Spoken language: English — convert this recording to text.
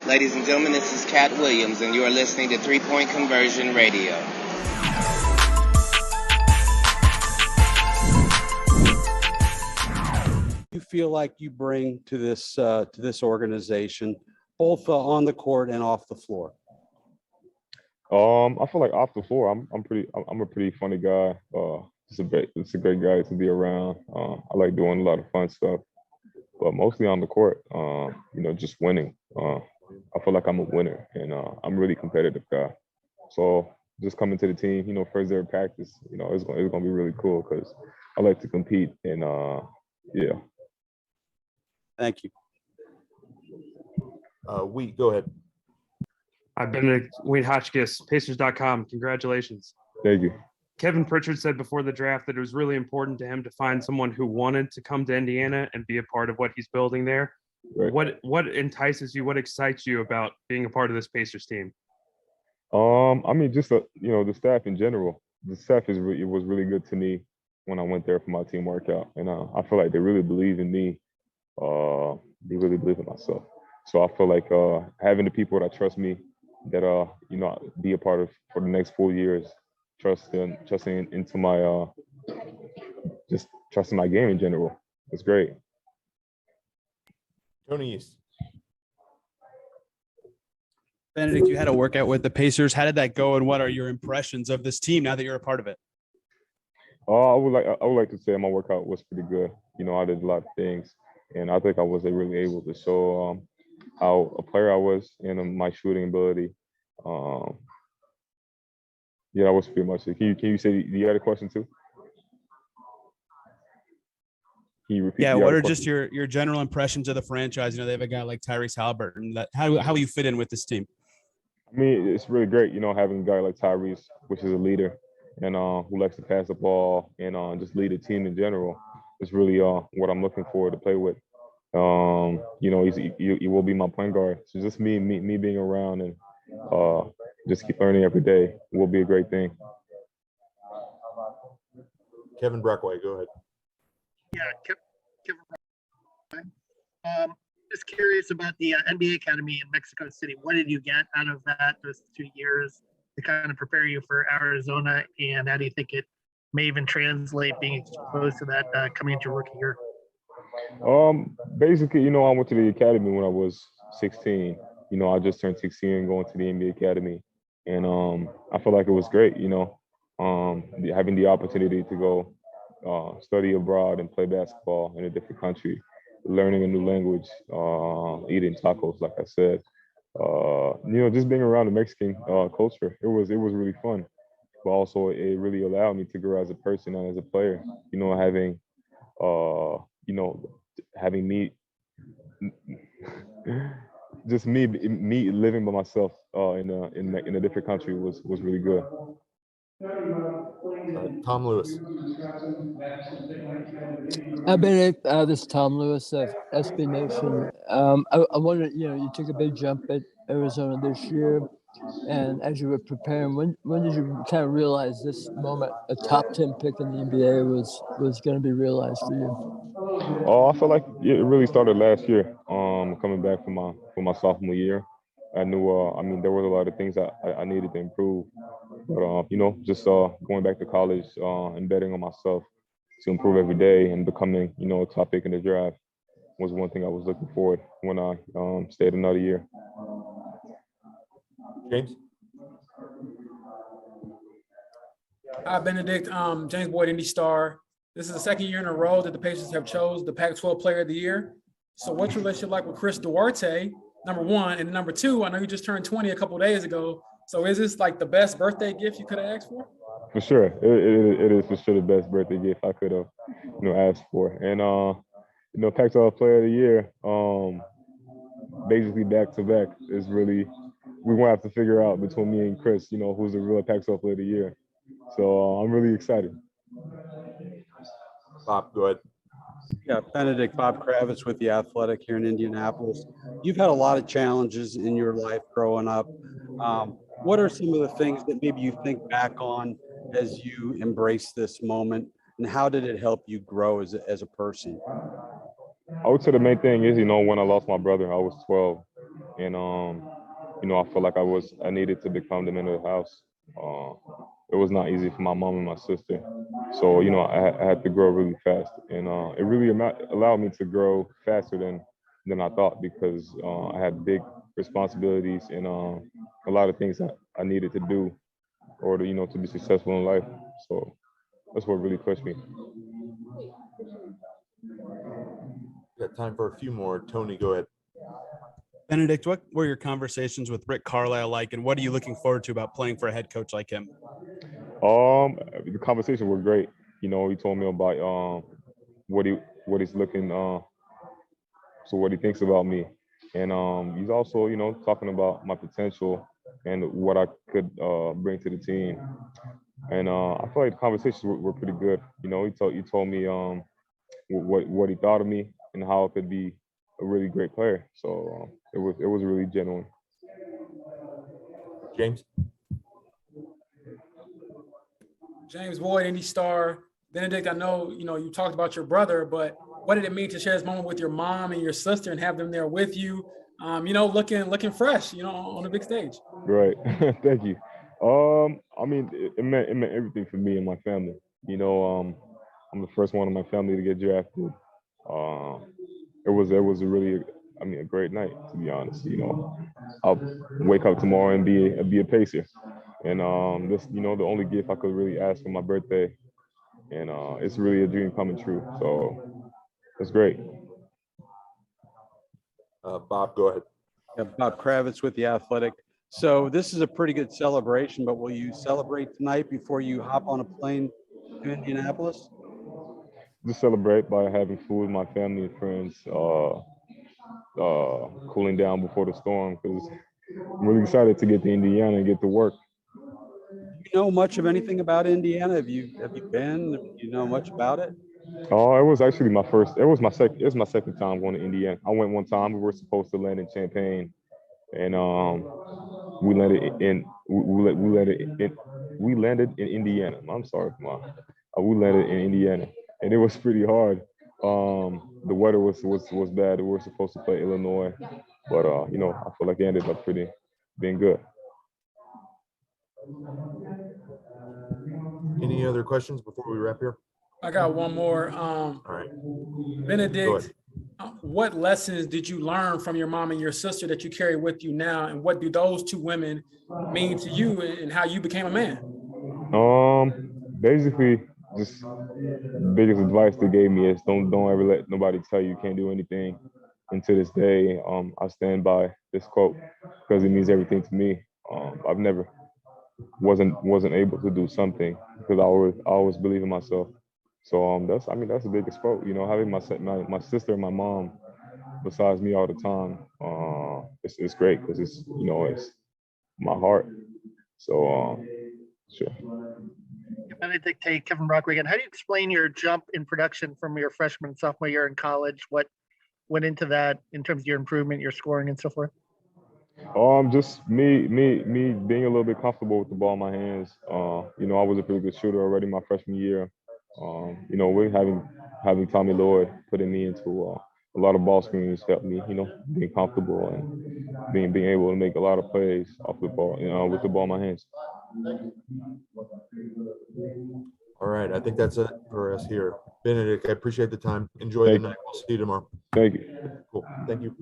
Ladies and gentlemen, this is Cat Williams, and you are listening to 3 Point Conversion Radio. You feel like you bring to this organization, both on the court and off the floor? I feel like off the floor, I'm a pretty funny guy. It's a great guy to be around. I like doing a lot of fun stuff, but mostly on the court, just winning. I feel like I'm a winner, and I'm a really competitive guy. So just coming to the team, first day of practice, it's gonna be really cool because I like to compete, and yeah. Thank you. Go ahead. I've been Wayne Hotchkiss, Pacers.com. Congratulations. Thank you. Kevin Pritchard said before the draft that it was really important to him to find someone who wanted to come to Indiana and be a part of what he's building there. Right. What entices you? What excites you about being a part of this Pacers team? Just the staff in general. The staff it was really good to me when I went there for my team workout, and I feel like they really believe in me. They really believe in myself. So I feel like having the people that trust me, that be a part of for the next 4 years, trusting into my just trusting my game in general. It's great. Tony East. Bennedict, you had a workout with the Pacers. How did that go, and what are your impressions of this team now that you're a part of it? I would like to say my workout was pretty good. I did a lot of things, and I think I was really able to show how a player I was and my shooting ability. That was pretty much it. Can you say you had a question too? Can you repeat? Yeah, what are just your general impressions of the franchise? They have a guy like Tyrese Halliburton. How you fit in with this team? It's really great, having a guy like Tyrese, which is a leader and who likes to pass the ball and just lead a team in general. It's really what I'm looking forward to play with. He will be my point guard. So just me being around and just keep learning every day will be a great thing. Kevin Brockway, go ahead. Yeah, Kevin. Just curious about the NBA Academy in Mexico City. What did you get out of those 2 years to kind of prepare you for Arizona? And how do you think it may even translate being exposed to that coming into your rookie year? Basically, I went to the academy when I was 16. I just turned 16 and going to the NBA Academy. And I felt like it was great, having the opportunity to go study abroad and play basketball in a different country, learning a new language, eating tacos, like I said. Just being around the Mexican culture, it was really fun. But also it really allowed me to grow as a person and as a player. Having me just me living by myself in a different country was really good. Tom Lewis. Bennedict, this is Tom Lewis of SB Nation. I wondered, you took a big jump at Arizona this year, and as you were preparing, when did you kind of realize this moment, a top 10 pick in the NBA, was going to be realized for you? I feel like it really started last year. Coming back from my sophomore year, I knew. There was a lot of things that I needed to improve, but just going back to college and betting on myself to improve every day and becoming, a top pick in the draft was one thing I was looking forward when I stayed another year. James. Hi, Bennedict. James Boyd, Indy Star. This is the second year in a row that the Pacers have chose the Pac-12 Player of the Year. So what's your relationship like with Chris Duarte, number one? And number two, I know you just turned 20 a couple of days ago. So is this like the best birthday gift you could have asked for? For sure. It is for sure the best birthday gift I could have, asked for. And, Pac-12 Player of the Year, basically back-to-back is really, we're going to have to figure out between me and Chris, who's the real Pac-12 Player of the Year. So I'm really excited. Bob, go ahead. Yeah, Bennedict, Bob Kravitz with The Athletic here in Indianapolis. You've had a lot of challenges in your life growing up. What are some of the things that maybe you think back on as you embrace this moment, and how did it help you grow as a person? I would say the main thing is, when I lost my brother, I was 12. and I felt like I needed to become the man of the house. It was not easy for my mom and my sister, so I had to grow really fast, and it really allowed me to grow faster than I thought because I had big responsibilities and a lot of things that I needed to do in order to be successful in life. So that's what really pushed me. Got time for a few more. Tony, go ahead. Benedict, what were your conversations with Rick Carlisle like, and what are you looking forward to about playing for a head coach like him? The conversations were great. He told me about what he's looking so what he thinks about me, and he's also talking about my potential and what I could bring to the team. And I feel like the conversations were pretty good. He told me what he thought of me and how I could be a really great player. So it was really genuine. James? James Boyd, Indy Star. Benedict, I know, you talked about your brother, but what did it mean to share this moment with your mom and your sister and have them there with you, looking fresh, on the big stage? Right. Thank you. I mean, it meant everything for me and my family. I'm the first one in my family to get drafted. It was a really, a great night, to be honest. I'll wake up tomorrow and be a Pacer, and this the only gift I could really ask for my birthday, and it's really a dream coming true. So it's great. Bob, go ahead. Yeah, Bob Kravitz with The Athletic. So this is a pretty good celebration, but will you celebrate tonight before you hop on a plane to Indianapolis? Just celebrate by having food with my family and friends, cooling down before the storm because I'm really excited to get to Indiana and get to work. Do you know much of anything about Indiana? Have you been? Do you know much about it? Oh, it was actually my first. It was my second time going to Indiana. I went one time. We were supposed to land in Champaign, and we landed in we landed in Indiana. I'm sorry, Mom. We landed in Indiana, and it was pretty hard. The weather was bad. We were supposed to play Illinois, but I feel like it ended up being good. Any other questions before we wrap here? I got one more. All right. Benedict, what lessons did you learn from your mom and your sister that you carry with you now? And what do those two women mean to you and how you became a man? Basically, just the biggest advice they gave me is don't ever let nobody tell you can't do anything. And to this day, I stand by this quote because it means everything to me. I've never wasn't able to do something because I always believe in myself. So that's the biggest quote. Having my sister and my mom besides me all the time, it's great because it's my heart. So sure. Benedict, hey, Kevin Brockway again. How do you explain your jump in production from your freshman and sophomore year in college? What went into that in terms of your improvement, your scoring, and so forth? Just me being a little bit comfortable with the ball in my hands. I was a pretty good shooter already my freshman year. With having Tommy Lloyd putting me into a lot of ball screens helped me. Being comfortable and being able to make a lot of plays off the ball. With the ball in my hands. All right. I think that's it for us here. Benedict, I appreciate the time. Enjoy the night. We'll see you tomorrow. Thank you. Cool. Thank you.